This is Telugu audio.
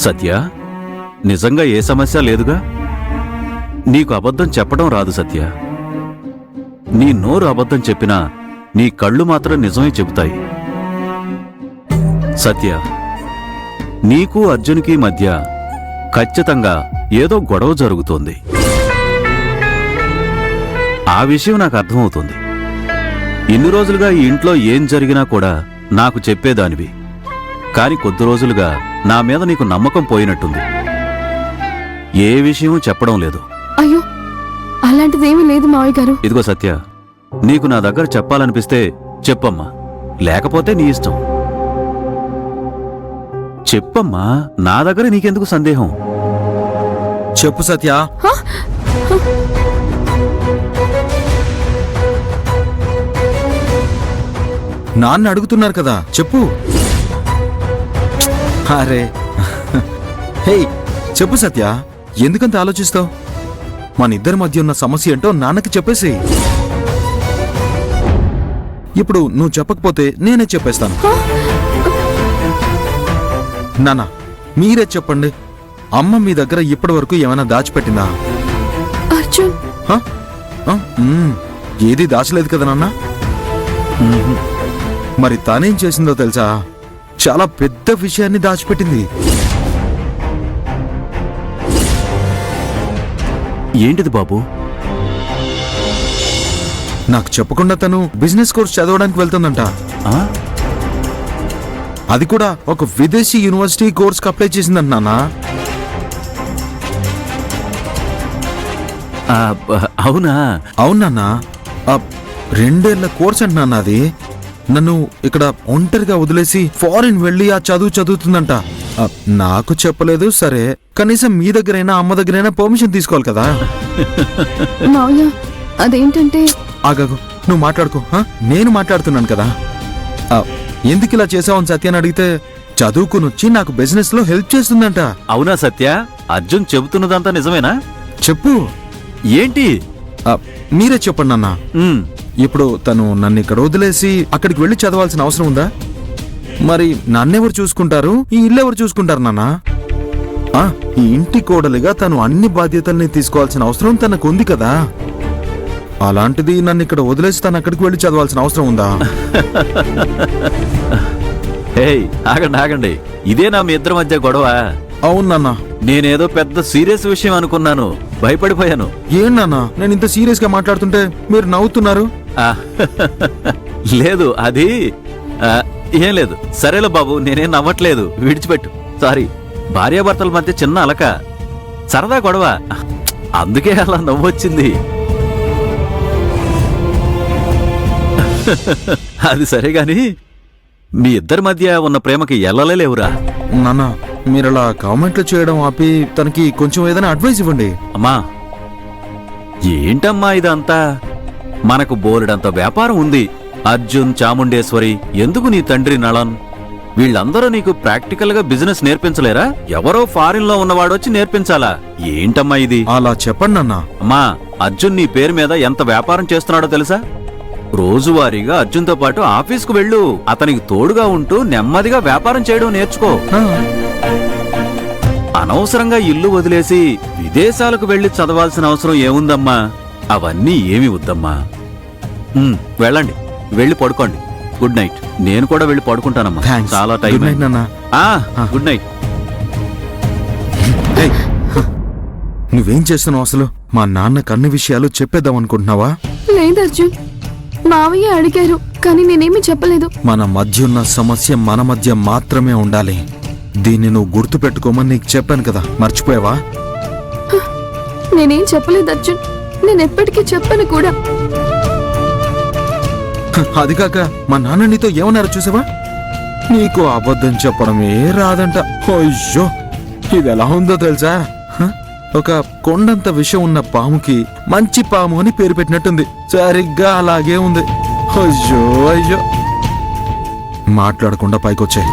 సత్య, నిజంగా ఏ సమస్య లేదుగా? నీకు అబద్ధం చెప్పడం రాదు సత్య. నీ నోరు అబద్ధం చెప్పినా నీ కళ్ళు మాత్రం నిజమే చెబుతాయి. సత్య, నీకు అర్జున్కి మధ్య ఖచ్చితంగా ఏదో గొడవ జరుగుతోంది. ఆ విషయం నాకు అర్థమవుతుంది. ఇన్ని రోజులుగా ఈ ఇంట్లో ఏం జరిగినా కూడా నాకు చెప్పేదానివి. కాని కొద్ది రోజులుగా నా మీద నీకు నమ్మకం పోయినట్టుంది. ఏ విషయం చెప్పడం లేదు. అయ్యో, అలాంటిదేమీ లేదు మావయ్య గారు. ఇదిగో సత్య, నీకు నా దగ్గర చెప్పాలనిపిస్తే చెప్పమ్మా, లేకపోతే నీ ఇష్టం. చెప్పమ్మా, నా దగ్గర నీకెందుకు సందేహం? చెప్పు సత్య. నాన్న అడుగుతున్నారు కదా, చెప్పు. అరే హే, చెప్పు సత్య, ఎందుకంత ఆలోచిస్తావు? మన ఇద్దరి మధ్య ఉన్న సమస్య ఏంటో నాన్నకి చెప్పేసి. ఇప్పుడు నువ్వు చెప్పకపోతే నేనే చెప్పేస్తాను. నాన్న, మీరే చెప్పండి, అమ్మ మీ దగ్గర ఇప్పటి వరకు ఏమైనా దాచిపెట్టిందా? అర్జున్, ఏది దాచలేదు కదా నాన్న. మరి తానేం చేసిందో తెలుసా? చాలా పెద్ద విషయాన్ని దాచిపెట్టింది. ఏంటిది బాబు? నాకు చెప్పకుండా తను బిజినెస్ కోర్స్ చదవడానికి వెళ్తుందంట. అది కూడా ఒక విదేశీ యూనివర్సిటీ కోర్స్కి అప్లై చేసిందంట నాన్న. అవునా? అవునన్నా, 2 ఏళ్ల కోర్స్ అంట నాన్న. అది నన్ను ఇక్కడ ఒంటరిగా వదిలేసి ఫారిన్ వెళ్ళి ఆ చదువుతుందంట. నాకు చెప్పలేదు సరే, కనీసం మీ దగ్గరైనా అమ్మ దగ్గరైనా పర్మిషన్ తీసుకోవాలి కదా. మావయ్య, అదేంటంటే... ఆగాగు, నువ్వు మాట్లాడుకో. నేను మాట్లాడుతున్నాను కదా. ఎందుకు ఇలా చేసావని సత్యాన్ని అడిగితే చదువుకునొచ్చి నాకు బిజినెస్ లో హెల్ప్ చేస్తుందంట. అవునా సత్య? అర్జున్ చెబుతున్నదంతా నిజమేనా? చెప్పు. ఏంటి? మీరే చెప్పండి అన్న. ఇప్పుడు తను నన్ను ఇక్కడ వదిలేసి అక్కడికి వెళ్ళి చదవాల్సిన అవసరం ఉందా? మరి నన్నెవరు చూసుకుంటారు, ఈ ఇల్లు ఎవరు చూసుకుంటారు నాన్న? ఈ ఇంటి కోడలిగా తను అన్ని బాధ్యతల్ని తీసుకోవాల్సిన అవసరం తనకు ఉంది కదా. అలాంటిది నన్ను ఇక్కడ వదిలేసి తను అక్కడికి వెళ్ళి చదవాల్సిన అవసరం ఉందా? ఆగండి, ఇదేనా మీ ఇద్దరి మధ్య గొడవ? అవునన్నా. నేనేదో పెద్ద సీరియస్ విషయం అనుకున్నాను, భయపడిపోయాను. ఏంటన్నా, నేను ఇంత సీరియస్ గా మాట్లాడుతుంటే మీరు నవ్వుతున్నారు? లేదు, అది ఏం లేదు. సరేలే బాబు, నేనేం నవ్వట్లేదు, విడిచిపెట్టు. సారీ, భార్యాభర్తల మధ్య చిన్న అలక, సరదా గొడవ, అందుకే అలా నవ్వొచ్చింది. అది సరే గాని, మీ ఇద్దరి మధ్య ఉన్న ప్రేమకి ఎల్లలే లేవురా? నాన్న, మీరలా కామెంట్లు చేయడం ఆపి తనకి కొంచెం ఏదైనా అడ్వైస్ ఇవ్వండి. అమ్మా, ఏంటమ్మా ఇదంతా? మనకు బోలెడంత వ్యాపారం ఉంది. అర్జున్, చాముండేశ్వరి, ఎందుకు నీ తండ్రి నళన్, వీళ్ళందరూ నీకు ప్రాక్టికల్ గా బిజినెస్ నేర్పించలేరా? ఎవరో ఫారిన్ లో ఉన్నవాడొచ్చి నేర్పించాలా? ఏంటమ్మా ఇది? అలా చెప్పండి అన్నా. అమ్మా, అర్జున్ నీ పేరు మీద ఎంత వ్యాపారం చేస్తున్నాడో తెలుసా? రోజువారీగా అర్జున్తో పాటు ఆఫీస్కు వెళ్ళు. అతనికి తోడుగా ఉంటూ నెమ్మదిగా వ్యాపారం చేయడం నేర్చుకో. అనవసరంగా ఇల్లు వదిలేసి విదేశాలకు వెళ్లి చదవాల్సిన అవసరం ఏముందమ్మా? అవన్నీ ఏమి వద్దమ్మా. వెళ్ళండి, వెళ్ళి పడుకోండి. Good night. నేను కూడా వెళ్ళి పడుకుంటానమ్మా, చాలా టైం. Good night. నువ్వేం చేస్తున్నావు అసలు? మా నాన్నకు అన్ని విషయాలు చెప్పేద్దాం అనుకుంటున్నావా? లేదు అర్జున్, మావయ్య అడిగారు కానీ నేనేమీ చెప్పలేదు. మన మధ్య ఉన్న సమస్య మన మధ్య మాత్రమే ఉండాలి. దీన్ని నువ్వు గుర్తు పెట్టుకోమని నీకు చెప్పాను కదా, మర్చిపోయావా? నేనేం చెప్పలేదు అర్జున్, నేను ఎప్పటికీ చెప్పను కూడా. అది కాక మా నాన్న నీతో ఏమన్నారు చూసావా? నీకు అబద్ధం చెప్పడమే రాదంట. అయ్యో, ఇది ఎలా ఉందో తెలుసా? ఒక కొండంత విషం ఉన్న పాముకి మంచి పాము అని పేరు పెట్టినట్టుంది. సరిగ్గా అలాగే ఉంది. అయ్యో అయ్యో, మాట్లాడకుండా పైకొచ్చాయి.